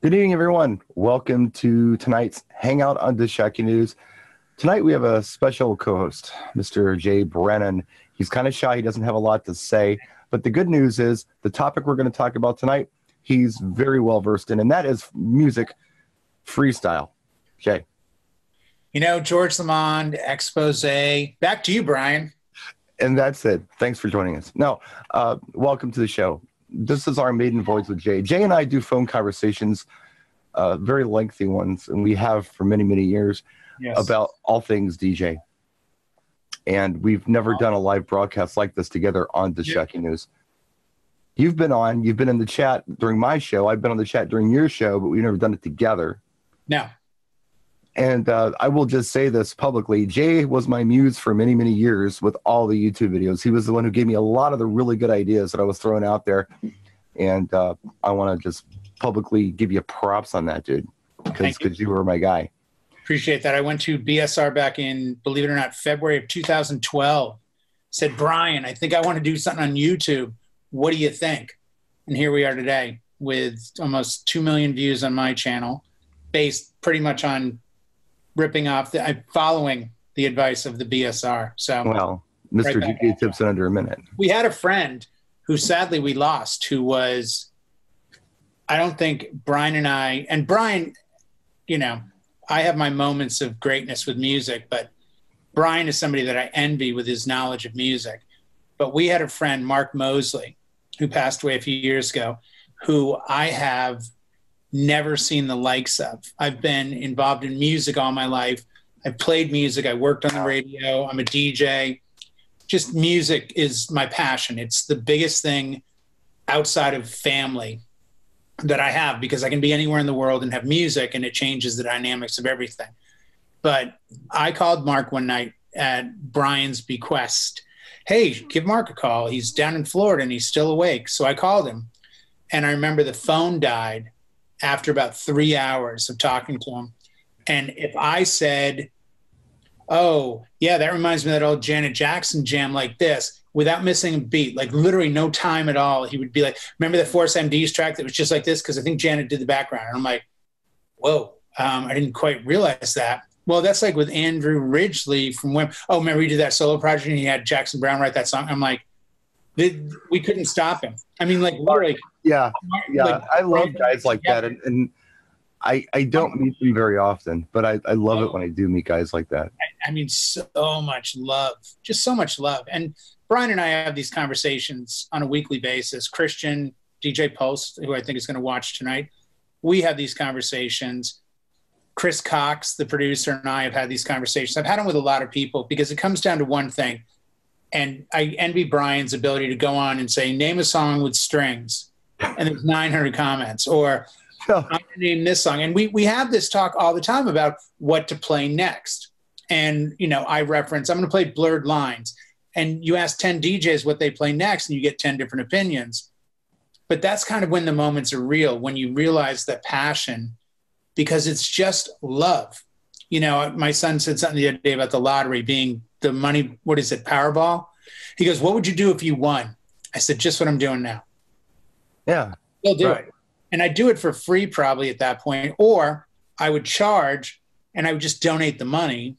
Good evening, everyone. Welcome to tonight's Hangout on Dishacky News. Tonight we have a special co-host, Mr. Jay Brannan. He's kind of shy. He doesn't have a lot to say. But the good news is the topic we're going to talk about tonight, he's very well versed in, and that is music freestyle. Jay. You know, George Lamond, expose. Back to you, Brian. And that's it. Thanks for joining us. Now, welcome to the show. This is our maiden voice with Jay. Jay and I do phone conversations, very lengthy ones, and we have for many, many years about all things DJ. And we've never done a live broadcast like this together on Dishacky News. You've been in the chat during my show. I've been on the chat during your show, but we've never done it together. No. And I will just say this publicly. Jay was my muse for many, many years with all the YouTube videos. He was the one who gave me a lot of the really good ideas that I was throwing out there. And I want to just publicly give you props on that, dude, because you were my guy. Appreciate that. I went to BSR back in, believe it or not, February of 2012. Said, Brian, I think I want to do something on YouTube. What do you think? And here we are today with almost 2 million views on my channel, based pretty much on ripping off following the advice of the BSR. So, well, Mr. GK tips in under a minute. We had a friend who sadly we lost, who was, I don't think Brian and Brian, you know, I have my moments of greatness with music, but Brian is somebody that I envy with his knowledge of music. But we had a friend, Mark Mosley, who passed away a few years ago, who I have never seen the likes of. I've been involved in music all my life. I've played music. I worked on the radio. I'm a DJ. Just music is my passion. It's the biggest thing outside of family that I have, because I can be anywhere in the world and have music, and it changes the dynamics of everything. But I called Mark one night at Brian's bequest. Hey, give Mark a call. He's down in Florida and he's still awake. So I called him, and I remember the phone died after about 3 hours of talking to him. And if I said, oh, yeah, that reminds me of that old Janet Jackson jam like this, without missing a beat, like literally no time at all, he would be like, remember the Force MD's track that was just like this? Because I think Janet did the background. And I'm like, whoa, I didn't quite realize that. Well, that's like with Andrew Ridgeley from when, oh, remember he did that solo project and he had Jackson Browne write that song? I'm like, we couldn't stop him. I mean, like literally. Yeah. Like, I love guys like that. And I don't meet them very often, but I love it when I do meet guys like that. I mean, so much love, just so much love. And Brian and I have these conversations on a weekly basis. Christian, DJ Post, who I think is going to watch tonight, we have these conversations. Chris Cox, the producer, and I have had these conversations. I've had them with a lot of people because it comes down to one thing. And I envy Brian's ability to go on and say, name a song with strings. And there's 900 comments. Or I'm going to name this song. And we have this talk all the time about what to play next. And, you know, I reference, I'm going to play Blurred Lines. And you ask 10 DJs what they play next, and you get 10 different opinions. But that's kind of when the moments are real, when you realize that passion, because it's just love. You know, my son said something the other day about the lottery being the money, what is it, Powerball? He goes, what would you do if you won? I said, just what I'm doing now. Yeah. Still do it. And I do it for free probably at that point, or I would charge and I would just donate the money,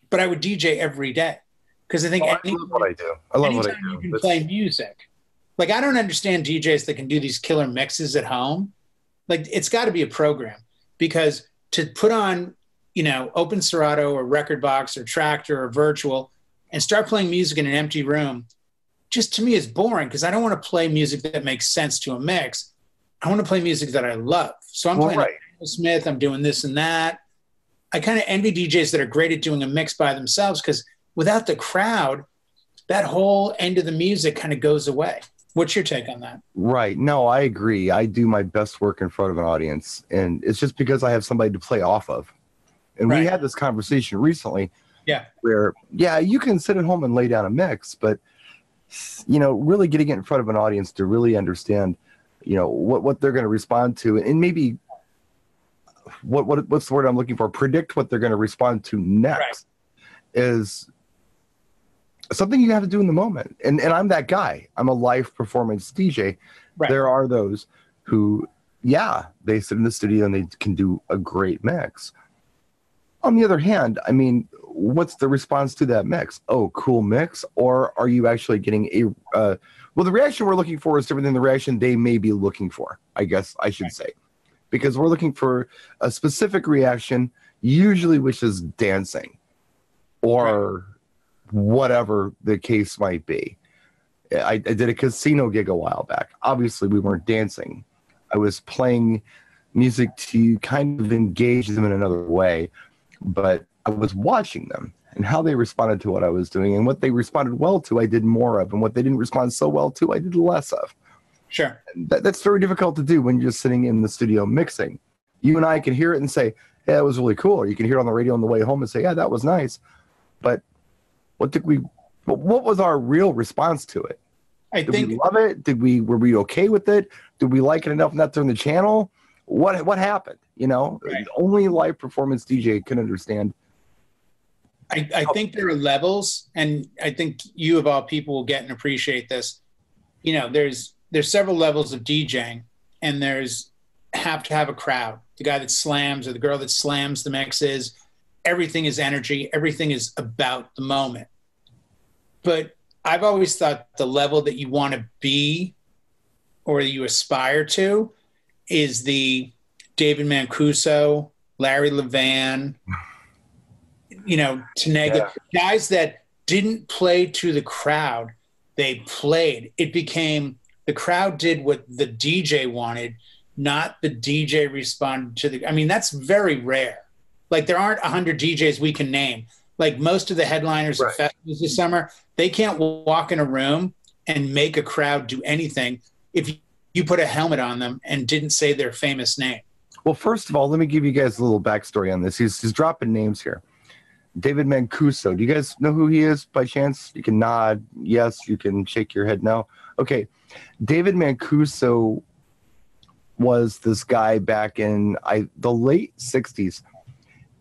but I would DJ every day. Because I think I love what I do. I love what I do. You can play music. Like, I don't understand DJs that can do these killer mixes at home. Like, it's got to be a program, because to put on, you know, Open Serato or Record Box or Tractor or Virtual and start playing music in an empty room, just to me is boring, because I don't want to play music that makes sense to a mix. I want to play music that I love. So I'm playing Smith, I'm doing this and that. I kind of envy DJs that are great at doing a mix by themselves, because without the crowd, that whole end of the music kind of goes away. What's your take on that? Right. No, I agree. I do my best work in front of an audience, and it's just because I have somebody to play off of. And we had this conversation recently where, you can sit at home and lay down a mix, but, you know, really getting it in front of an audience to really understand, you know, what they're going to respond to, and maybe what's the word I'm looking for? Predict what they're going to respond to next is something you have to do in the moment. And I'm that guy. I'm a live performance DJ. There are those who yeah, they sit in the studio and they can do a great mix. On the other hand, I mean, what's the response to that mix? Oh, cool mix. Or are you actually getting well, the reaction we're looking for is different than the reaction they may be looking for, I guess I should say, because we're looking for a specific reaction, usually which is dancing or whatever the case might be. I did a casino gig a while back. Obviously, we weren't dancing. I was playing music to kind of engage them in another way, but I was watching them and how they responded to what I was doing, and what they responded well to, I did more of, and what they didn't respond so well to, I did less of. Sure. That's very difficult to do when you're just sitting in the studio mixing. You and I can hear it and say, yeah, that was really cool. Or you can hear it on the radio on the way home and say, yeah, that was nice. But what was our real response to it? Did we love it? Were we okay with it? Did we like it enough not to turn the channel? What happened? You know, only a live performance DJ can understand. I think there are levels, and I think you of all people will get and appreciate this. You know, there's several levels of DJing, and have to have a crowd. The guy that slams or the girl that slams the mixes, everything is energy. Everything is about the moment. But I've always thought the level that you want to be or you aspire to is the David Mancuso, Larry Levan, you know, Tanega, guys that didn't play to the crowd. They played. It became the crowd did what the DJ wanted, not the DJ responded to the. I mean, that's very rare. Like there aren't 100 DJs we can name. Like most of the headliners at festivals this summer, they can't walk in a room and make a crowd do anything if you put a helmet on them and didn't say their famous name. Well, first of all, let me give you guys a little backstory on this. He's dropping names here. David Mancuso. Do you guys know who he is by chance? You can nod. Yes. You can shake your head no. Okay. David Mancuso was this guy back in the late 60s.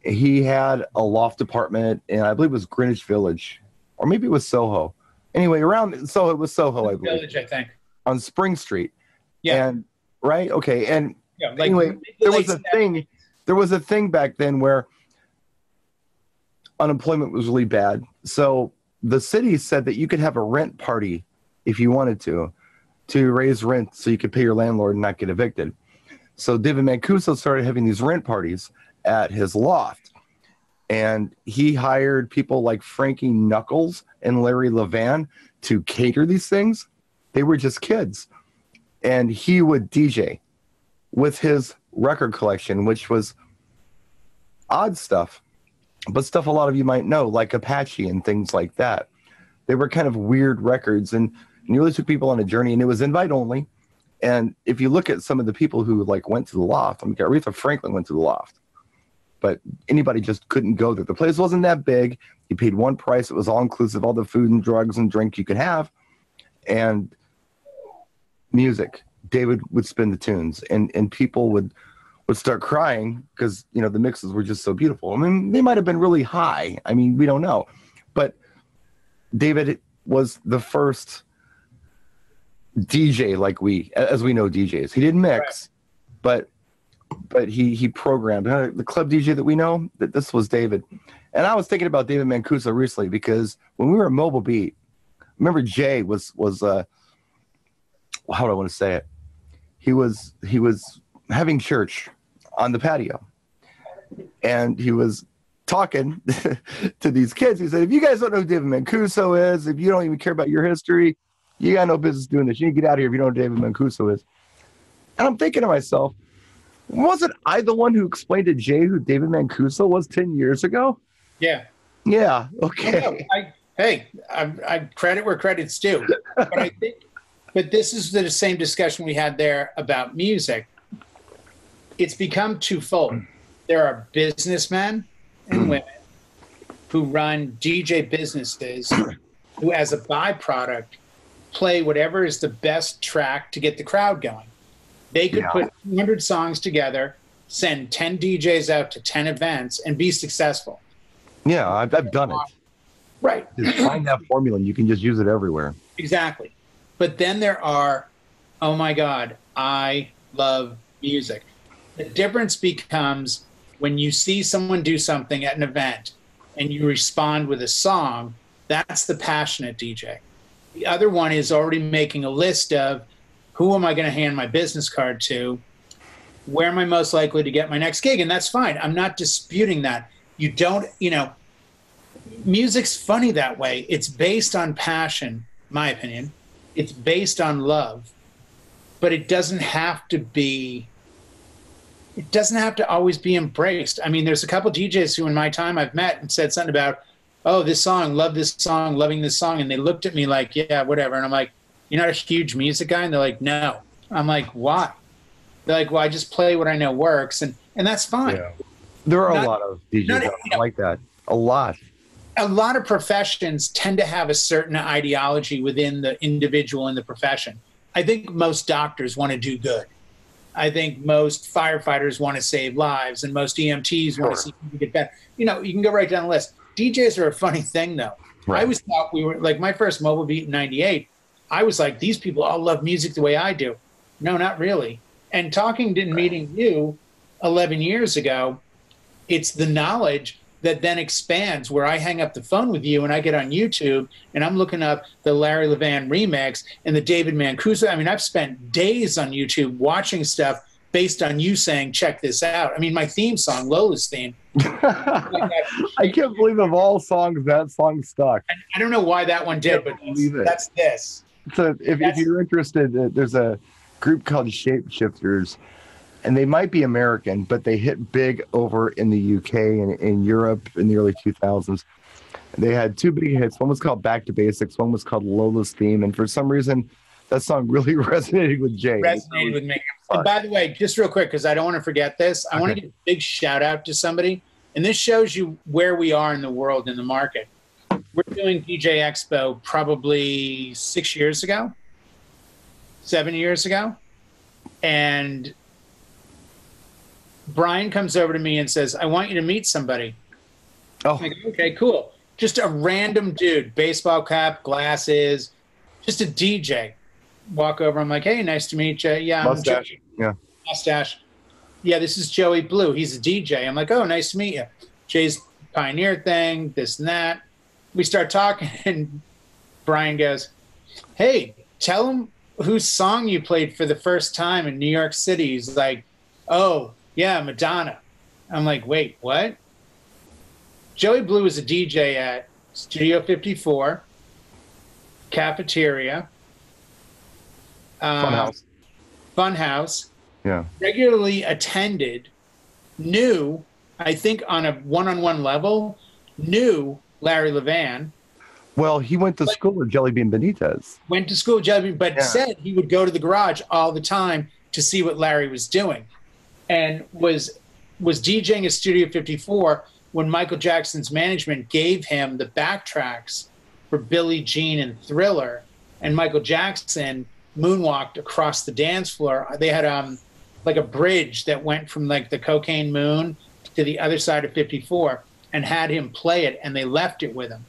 He had a loft apartment in, I believe it was Greenwich Village, or maybe it was Soho. Anyway, around, so it was Soho, I believe. Village, I think. On Spring Street. Yeah. And, right? Okay. And yeah, like anyway, there was a thing back then where unemployment was really bad. So the city said that you could have a rent party if you wanted to raise rent so you could pay your landlord and not get evicted. So David Mancuso started having these rent parties at his loft, and he hired people like Frankie Knuckles and Larry Levan to cater these things. They were just kids, and he would DJ with his record collection, which was odd stuff, but stuff a lot of you might know, like Apache and things like that. They were kind of weird records, and he really took people on a journey, and it was invite only. And if you look at some of the people who like went to the loft, I mean, Aretha Franklin went to the loft, but anybody just couldn't go there. The place wasn't that big. You paid one price. It was all inclusive, all the food and drugs and drink you could have, and music. David would spin the tunes, and people would start crying because, you know, the mixes were just so beautiful. I mean, they might have been really high. I mean, we don't know. But David was the first DJ as we know DJs. He didn't mix, but he programmed. The club DJ that we know, that this was David. And I was thinking about David Mancuso recently because when we were at Mobile Beat, remember Jay was how do I want to say it? He was having church on the patio, and he was talking to these kids. He said, if you guys don't know who David Mancuso is, if you don't even care about your history, you got no business doing this. You need to get out of here if you don't know who David Mancuso is. And I'm thinking to myself, wasn't I the one who explained to Jay who David Mancuso was 10 years ago? Yeah. Yeah. Okay. I credit where credit's due. But this is the same discussion we had there about music. It's become twofold. There are businessmen and women who run DJ businesses who, as a byproduct, play whatever is the best track to get the crowd going. They could put 200 songs together, send 10 DJs out to 10 events, and be successful. Yeah, I've done it. Right. Just find that formula, and you can just use it everywhere. Exactly. But then there are, oh my God, I love music. The difference becomes when you see someone do something at an event and you respond with a song, that's the passionate DJ. The other one is already making a list of who am I going to hand my business card to? Where am I most likely to get my next gig? And that's fine. I'm not disputing that. You don't, music's funny that way. It's based on passion, my opinion. It's based on love, but it doesn't have to always be embraced. I mean, there's a couple DJs who in my time I've met and said something about, oh, this song, love this song, loving this song. And they looked at me like, yeah, whatever. And I'm like, you're not a huge music guy? And they're like, no. I'm like, why? They're like, well, I just play what I know works. And that's fine. Yeah. There are a lot of DJs like that. A lot. A lot of professions tend to have a certain ideology within the individual in the profession. I think most doctors want to do good. I think most firefighters want to save lives, and most EMTs want to see people get better. You can go right down the list. DJs are a funny thing, though. Right. I always thought we were, like my first mobile beat in 98, I was like, these people all love music the way I do. No, not really. And talking and meeting you 11 years ago, it's the knowledge that then expands where I hang up the phone with you and I get on YouTube and I'm looking up the Larry Levan remix and the David Mancuso. I mean, I've spent days on YouTube watching stuff based on you saying, check this out. I mean, my theme song, Lola's theme. I can't believe of all songs, that song stuck. I don't know why that one did, but that's this. So if you're interested, there's a group called Shapeshifters, and they might be American, but they hit big over in the UK and in Europe in the early 2000s. They had two big hits. One was called Back to Basics. One was called Lola's Theme. And for some reason, that song really resonated with Jay. Resonated with me. And by the way, just real quick, because I don't want to forget this, I want to give a big shout out to somebody. And this shows you where we are in the world, in the market. We're doing DJ Expo probably 6 years ago, 7 years ago. And Brian comes over to me and says, I want you to meet somebody. Oh, I'm like, okay, cool. Just a random dude, baseball cap, glasses, just a DJ. Walk over. I'm like, hey, nice to meet you. Yeah, mustache. Yeah, mustache. Yeah, this is Joey Blue. He's a DJ. I'm like, oh, nice to meet you. Jay's Pioneer thing, this and that. We start talking, and Brian goes, hey, tell him whose song you played for the first time in New York City. He's like, oh, yeah, Madonna. I'm like, wait, what? Joey Blue is a DJ at Studio 54, Cafeteria, Funhouse. Yeah. Regularly attended, knew, I think on a one-on-one level, knew Larry Levan. Well, he went to school with Jelly Bean Benitez. Went to school with Jelly Bean, but said he would go to the garage all the time to see what Larry was doing. And was DJing at Studio 54 when Michael Jackson's management gave him the backtracks for Billie Jean and Thriller, and Michael Jackson moonwalked across the dance floor. They had like a bridge that went from like the Cocaine Moon to the other side of 54 and had him play it, and they left it with him.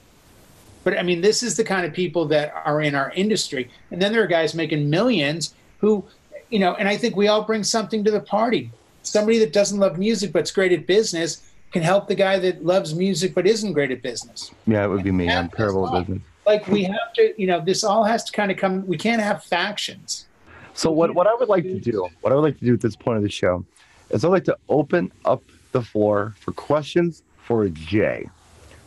But I mean, this is the kind of people that are in our industry. And then there are guys making millions who, and I think we all bring something to the party. Somebody that doesn't love music but's great at business can help the guy that loves music but isn't great at business. Yeah, it would be me. I'm terrible at business. Like we have to, this all has to kind of come. We can't have factions. So what I would like to do, at this point of the show, is I'd like to open up the floor for questions for Jay.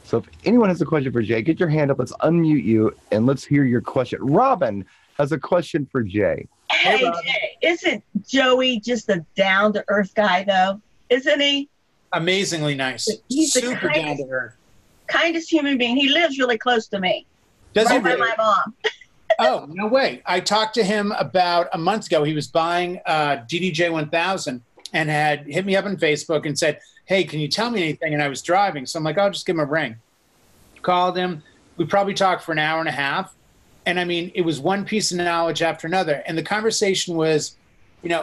So if anyone has a question for Jay, get your hand up. Let's unmute you and let's hear your question. Robin has a question for Jay. Hey, Jay, isn't Joey just a down-to-earth guy, though? Isn't he? Amazingly nice. He's super down-to-earth. Kindest human being. He lives really close to me. Does he really? My mom. Oh, no way. I talked to him about a month ago. He was buying DDJ 1000 and had hit me up on Facebook and said, hey, can you tell me anything? And I was driving. So I'm like, I'll just give him a ring. Called him. We probably talked for an hour and a half. And I mean, it was one piece of knowledge after another. And the conversation was,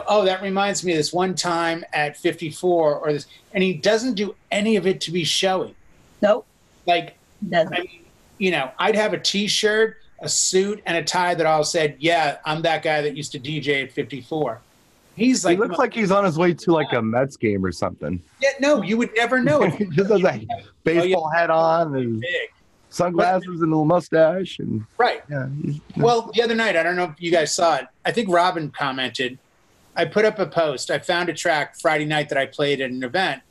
oh, that reminds me of this one time at 54 or this. And he doesn't do any of it to be showy. Nope. Like, I mean, I'd have a T-shirt, a suit, and a tie that all said, yeah, I'm that guy that used to DJ at 54. He's He like, looks like he's on his way to like a Mets game or something. yeah, no, you would never know. He just has a baseball hat on and Big. sunglasses and a little mustache. And Right. yeah. Well, the other night, I don't know if you guys saw it. I think Robin commented. I put up a post. I found a track Friday night that I played at an event,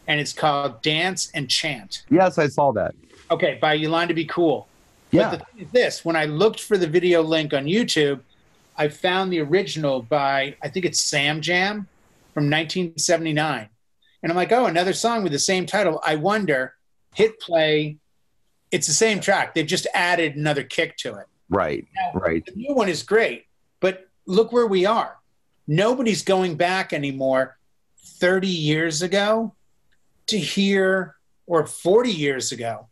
and it's called Dance and Chant. Yes, I saw that. Okay, by Yolanda Be Cool. Yeah. But the thing is this, when I looked for the video link on YouTube, I found the original by, I think it's Sam Jam from 1979. And I'm like, oh, another song with the same title. I wonder, hit play. It's the same track. They've just added another kick to it. Right, Now, right. The new one is great, but look where we are. Nobody's going back anymore 30 years ago to hear, or 40 years ago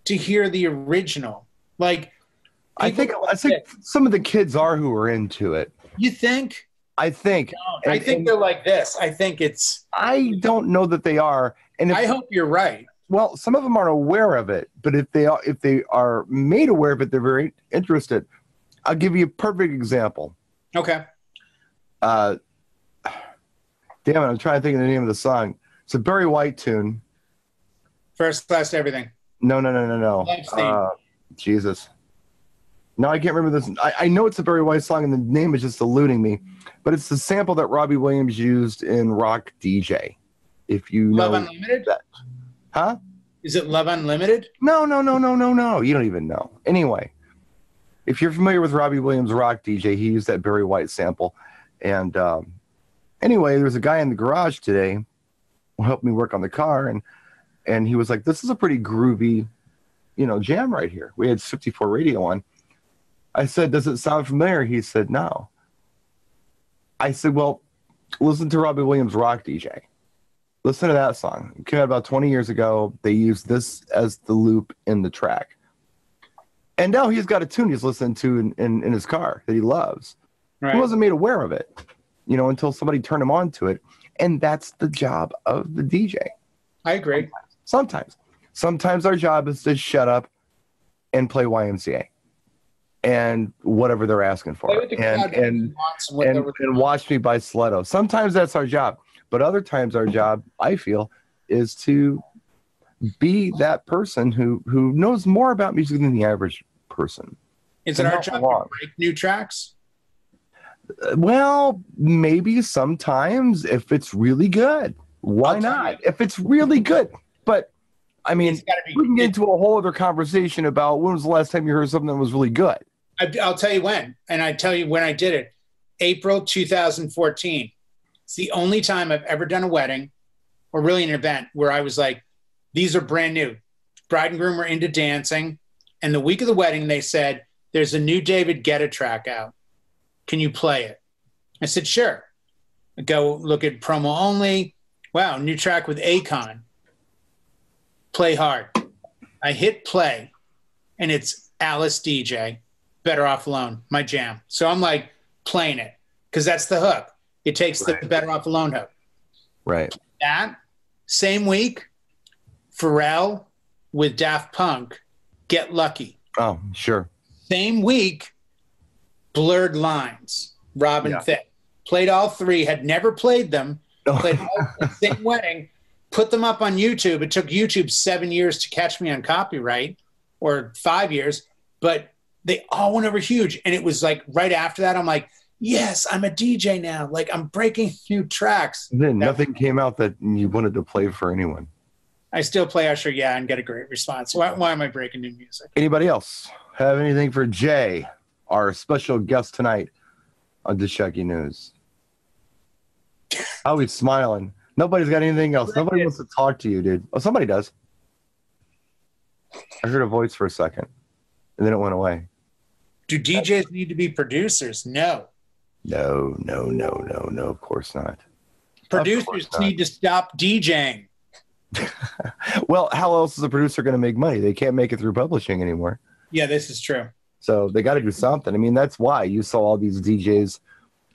to hear the original. Like, I think some of the kids are who are into it. You think? I think. I think they're like this. I think it's. I don't know that they are. And I hope you're right. Well, some of them aren't aware of it, but if they are made aware of it, they're very interested. I'll give you a perfect example. Okay. Damn it, I'm trying to think of the name of the song. It's a Barry White tune. First Class to Everything. No. Jesus. No, I can't remember this. I know it's a Barry White song, and the name is just eluding me. But it's the sample that Robbie Williams used in Rock DJ. If you know Love Unlimited? that. Huh? Is it Love Unlimited? No. You don't even know. Anyway, if you're familiar with Robbie Williams' Rock DJ, he used that Barry White sample. And anyway, there was a guy in the garage today who helped me work on the car, and he was like, this is a pretty groovy, jam right here. We had 54 radio on. I said, does it sound familiar? He said, no. I said, well, listen to Robbie Williams' Rock DJ. Listen to that song. It came out about 20 years ago. They used this as the loop in the track. And now he's got a tune he's listening to in his car that he loves. Right. He wasn't made aware of it, until somebody turned him on to it. And that's the job of the DJ. I agree. Sometimes our job is to shut up and play YMCA and whatever they're asking for, and Watch Me by Sletto. Sometimes that's our job, but other times our job, I feel, is to be that person who knows more about music than the average person. Is it our job to break new tracks? Well, maybe sometimes if it's really good. Why not? If it's really good. But I mean, we can get into a whole other conversation about when was the last time you heard something that was really good. I'll tell you when, and I tell you when I did it. April 2014. It's the only time I've ever done a wedding, or really an event, where I was like, these are brand new. Bride and groom are into dancing. And the week of the wedding, they said, there's a new David Guetta track out. Can you play it? I said, sure. I go look at promo only. Wow, new track with Akon. Play hard. I hit play, and it's Alice DJ, Better Off Alone, my jam. So I'm like playing it because that's the hook. It takes the Better Off Alone hook. Right. That same week, Pharrell with Daft Punk, Get Lucky. Oh, sure. Same week, Blurred Lines, Robin Thicke. Played all three, had never played them, played all the same wedding, put them up on YouTube. It took YouTube 7 years to catch me on copyright, or 5 years, but they all went over huge. And it was like right after that, I'm like, yes, I'm a DJ now. Like, I'm breaking new tracks. And then nothing came out that you wanted to play for anyone. I still play Usher, and get a great response. Why am I breaking new music? Anybody else have anything for Jay, our special guest tonight on the Shaggy News? Oh, he's smiling. Nobody's got anything else. Nobody wants to talk to you, dude. Oh, somebody does. I heard a voice for a second, and then it went away. Do DJs need to be producers? No. No, of course not. Producers need to stop DJing. Well, how else is a producer going to make money? They can't make it through publishing anymore. Yeah, this is true. So they got to do something. I mean, that's why you saw all these DJs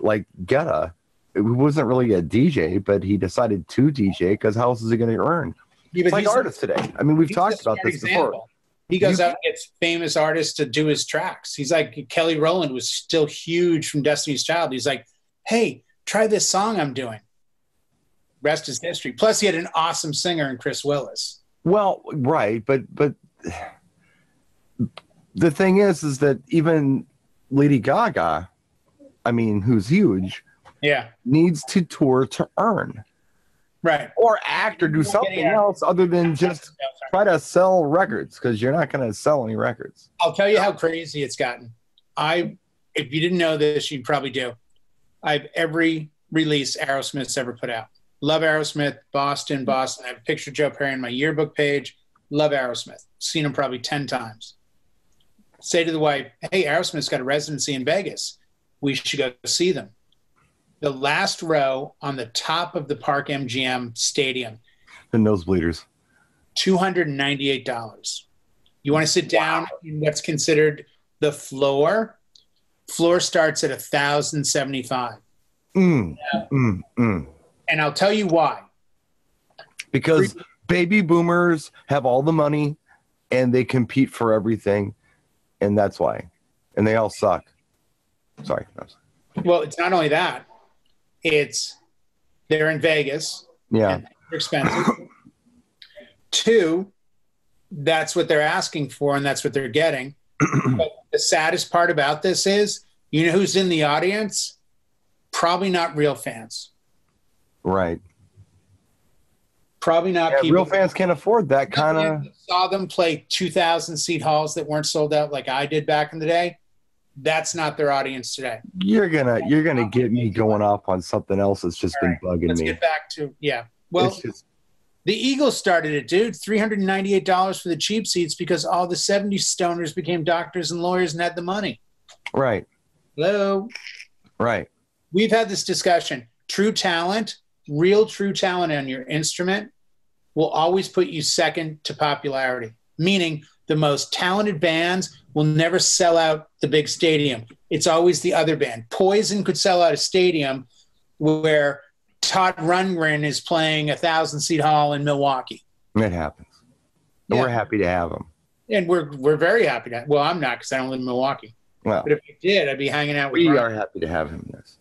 like Guetta. It wasn't really a DJ, but he decided to DJ because how else is he going to earn? Yeah, it's like artists today. I mean, we've talked about this before. He goes out and gets famous artists to do his tracks. He's like, Kelly Rowland was still huge from Destiny's Child. He's like, hey, try this song I'm doing. Rest is history. Plus, he had an awesome singer in Chris Willis. Well, right, but the thing is that even Lady Gaga, I mean, who's huge, needs to tour to earn. Right. Or act or do something else other than just try to sell records, because you're not going to sell any records. I'll tell you how crazy it's gotten. If you didn't know this, you probably do. I have every release Aerosmith's ever put out. Love Aerosmith, Boston. I have a picture of Joe Perry on my yearbook page. Love Aerosmith. Seen him probably 10 times. Say to the wife, hey, Aerosmith's got a residency in Vegas. We should go see them. The last row on the top of the Park MGM Stadium. The nosebleeders. $298. You want to sit down in what's considered the floor? Floor starts at $1,075. And I'll tell you why. Because baby boomers have all the money and they compete for everything. And that's why. And they all suck. Sorry. Well, it's not only that. It's they're in Vegas. Yeah. And they're expensive. 2, that's what they're asking for and that's what they're getting. But the saddest part about this is, you know who's in the audience? Probably not real fans. Right. Probably not people. Real fans can't afford that kind of. Saw them play 2,000 seat halls that weren't sold out like I did back in the day. That's not their audience today. You're gonna get me going off on something else that's just been bugging me. Let's get back to Well, the Eagles started it, dude. $398 for the cheap seats because all the 70s stoners became doctors and lawyers and had the money. Right. Hello. Right. We've had this discussion. True talent, real true talent on your instrument will always put you second to popularity, meaning the most talented bands will never sell out the big stadium. It's always the other band. Poison could sell out a stadium where Todd Rundgren is playing 1,000-seat hall in Milwaukee. It happens. And we're happy to have them. And we're very happy to. Well, I'm not because I don't live in Milwaukee. Well, but if we did, I'd be hanging out with. We Ryan. are happy to have him. Yes.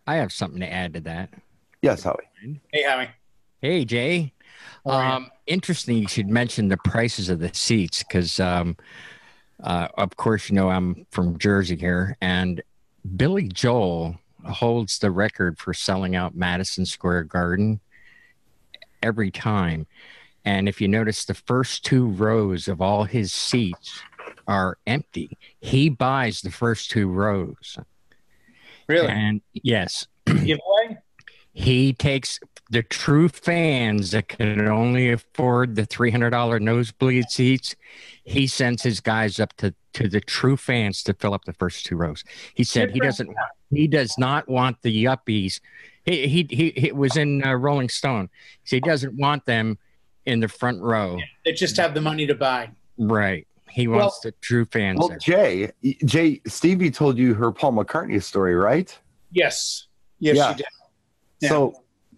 I have something to add to that. Yes, Howie. Hey, Howie. Hey, Jay. Interesting you should mention the prices of the seats because, of course, you know, I'm from Jersey here, and Billy Joel holds the record for selling out Madison Square Garden every time. And if you notice, the first 2 rows of all his seats are empty. He buys the first 2 rows. Really? And yes. Giveaway? He takes the true fans that can only afford the $300 nosebleed seats. He sends his guys up to the true fans to fill up the first 2 rows. He said he does not want the yuppies. He was in Rolling Stone. So he doesn't want them in the front row. Yeah, they just have the money to buy. Right. He wants the true fans. Well, there. Jay, Stevie told you her Paul McCartney story, right? Yes. Yes, she did. Yeah. So,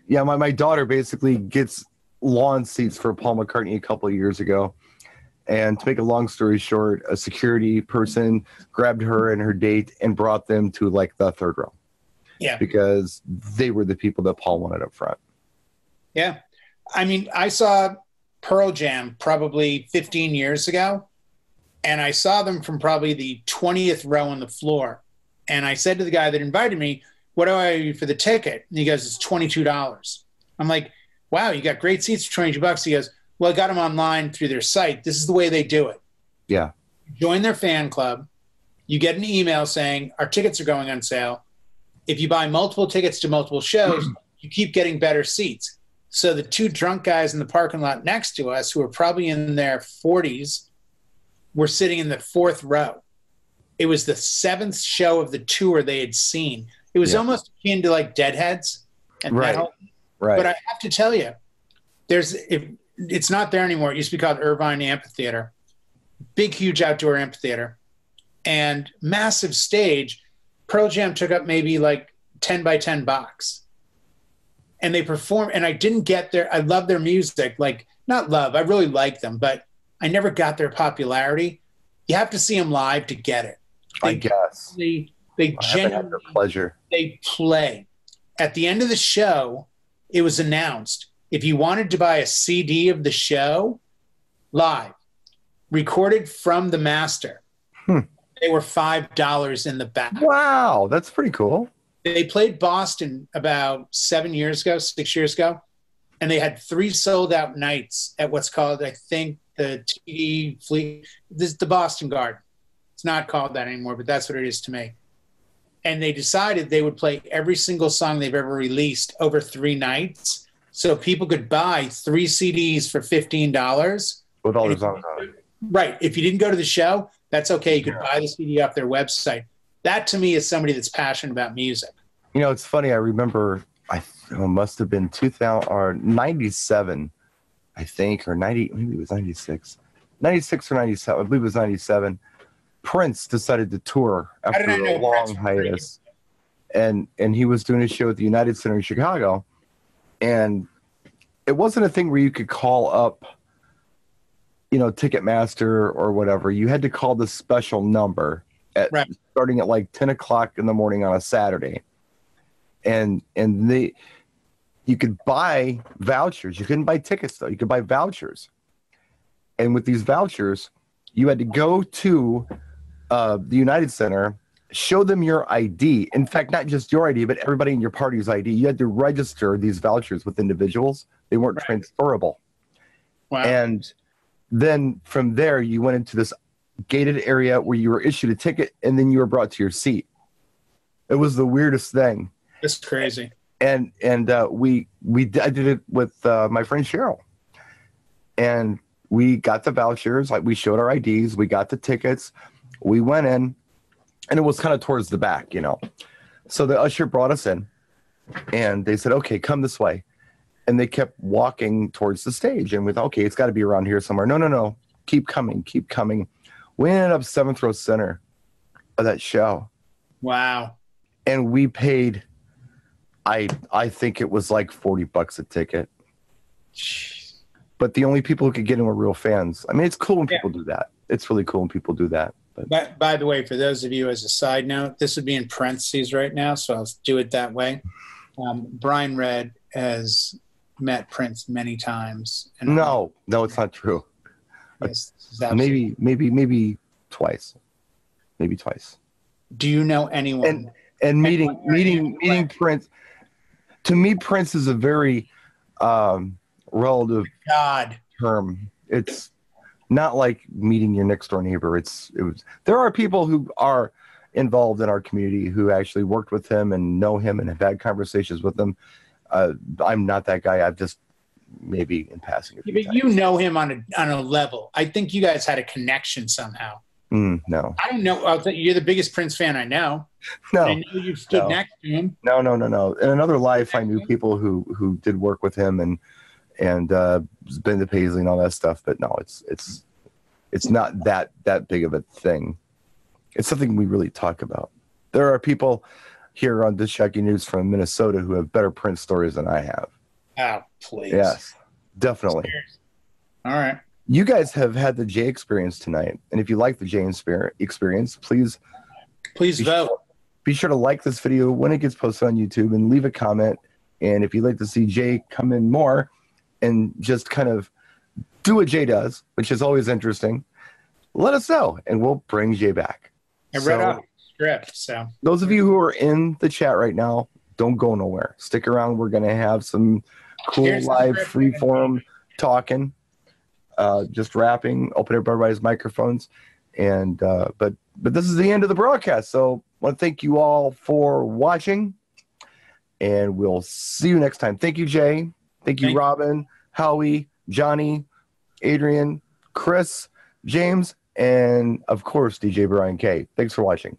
my daughter basically gets lawn seats for Paul McCartney a couple of years ago. And to make a long story short, a security person grabbed her and her date and brought them to like the 3rd row. Yeah. Because they were the people that Paul wanted up front. Yeah. I mean, I saw Pearl Jam probably 15 years ago. And I saw them from probably the 20th row on the floor. And I said to the guy that invited me, what do I owe you for the ticket? And he goes, it's $22. I'm like, wow, you got great seats for $22. He goes, well, I got them online through their site. This is the way they do it. Yeah. Join their fan club. You get an email saying our tickets are going on sale. If you buy multiple tickets to multiple shows, you keep getting better seats. So the 2 drunk guys in the parking lot next to us, who are probably in their 40s, were sitting in the 4th row. It was the 7th show of the tour they had seen. It was almost akin to like Deadheads. And right. But I have to tell you, it's not there anymore. It used to be called Irvine Amphitheater. Big, huge outdoor amphitheater. And massive stage. Pearl Jam took up maybe like 10 by 10 box. And they performed, and I didn't get I love their music. Like, not love, I really like them, but I never got their popularity. You have to see them live to get it. I guess. They I haven't had the pleasure. They play. At the end of the show, it was announced if you wanted to buy a CD of the show live, recorded from the master, they were $5 in the back. Wow, that's pretty cool. They played Boston about 6 years ago, and they had 3 sold-out nights at what's called, I think, the TD Fleet. This is the Boston Garden. It's not called that anymore, but that's what it is to me. And they decided they would play every single song they've ever released over 3 nights, so people could buy 3 CDs for $15. With all the songs on it. Right. If you didn't go to the show, that's okay. You could buy the CD off their website. That, to me, is somebody that's passionate about music. You know, it's funny. I remember, it must have been 2000 or 97, I think, or 90, maybe it was 96. 96 or 97, I believe it was 97. Prince decided to tour after a long hiatus. And he was doing a show at the United Center in Chicago. And it wasn't a thing where you could call up, you know, Ticketmaster or whatever. You had to call the special number starting at like 10 o'clock in the morning on a Saturday. And you could buy vouchers. You couldn't buy tickets, though. You could buy vouchers. And with these vouchers, you had to go to the United Center, show them your ID. In fact, not just your ID, but everybody in your party's ID. You had to register these vouchers with individuals. They weren't transferable. Wow. And then from there, you went into this gated area where you were issued a ticket, and then you were brought to your seat. It was the weirdest thing. It's crazy. And I did it with my friend Cheryl, and we got the vouchers. Like, we showed our IDs, we got the tickets, we went in, and it was kind of towards the back, you know. So the usher brought us in, and they said, "Okay, come this way." And they kept walking towards the stage, and we thought, okay, it's got to be around here somewhere. No, keep coming. We ended up 7th row center of that show. Wow. And we paid, I think it was like $40 a ticket. Jeez. But the only people who could get in were real fans. I mean, it's cool when people do that. It's really cool when people do that. But by the way, for those of you, as a side note, this would be in parentheses right now, so I'll do it that way. Brian Red has met Prince many times. And no, it's not true. Yes, maybe twice. Maybe twice. Do you know anyone? And meeting Prince. To me, Prince is a very relative term. It's not like meeting your next door neighbor. There are people who are involved in our community who actually worked with him and know him and have had conversations with him. I'm not that guy. I've just maybe in passing. But you know him on a level. I think you guys had a connection somehow. No. I don't know. You're the biggest Prince fan I know. No. I know you stood next to him. No. In another life, I knew people who did work with him and been to Paisley and all that stuff. But no, it's not that big of a thing. It's something we really talk about. There are people here on This Shocking News from Minnesota who have better Prince stories than I have. Oh, please. Yes, definitely. All right. You guys have had the Jay experience tonight. And if you like the Jay experience, please vote. Be sure to like this video when it gets posted on YouTube and leave a comment. And if you'd like to see Jay come in more and just kind of do what Jay does, which is always interesting, let us know and we'll bring Jay back. I read off the script, so those of you who are in the chat right now, don't go nowhere. Stick around. We're going to have some cool live freeform talking, just rapping, open up everybody's microphones. And but this is the end of the broadcast. So I want to thank you all for watching, and we'll see you next time. Thank you, Jay. Thank you, Robin, Howie, Johnny, Adrian, Chris, James, and of course, DJ Brian K. Thanks for watching.